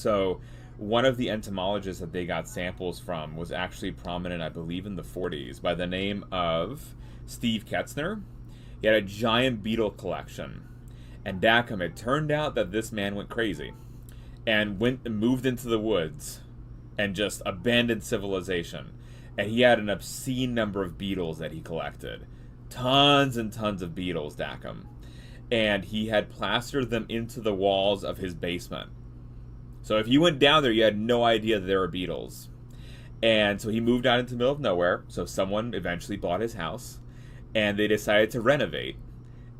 So one of the entomologists that they got samples from was actually prominent, I believe, in the 40s by the name of Steve Ketzner. He had a giant beetle collection. And Dacum, it turned out that this man went crazy and went and moved into the woods and just abandoned civilization. And he had an obscene number of beetles that he collected. Tons and tons of beetles, Dacum. And he had plastered them into the walls of his basement. So if you went down there, you had no idea that there were beetles. And so he moved out into the middle of nowhere. So someone eventually bought his house. And they decided to renovate.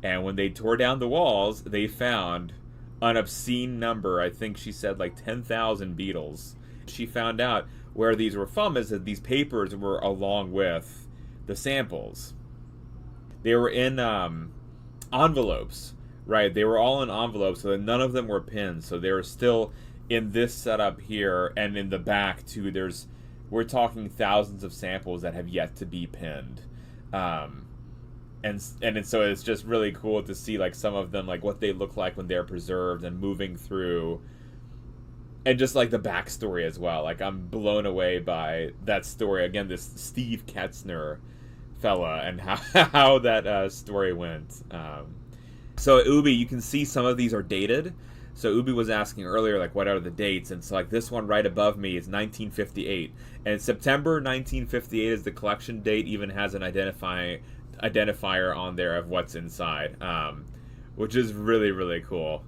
And when they tore down the walls, they found an obscene number. I think she said like 10,000 beetles. She found out where these were from is that these papers were along with the samples. They were in envelopes, right? They were all in envelopes, so that none of them were pinned. So they were still in this setup here, and in the back too. We're talking thousands of samples that have yet to be pinned. So it's just really cool to see like some of them, like what they look like when they're preserved and moving through, and just like the backstory as well. Like I'm blown away by that story. Again, this Steve Ketzner fella and how that story went. So Ubi, you can see some of these are dated. So Ubi was asking earlier, like, what are the dates? And so, like, this one right above me is 1958. And September 1958 is the collection date, even has an identifier on there of what's inside, which is really, really cool.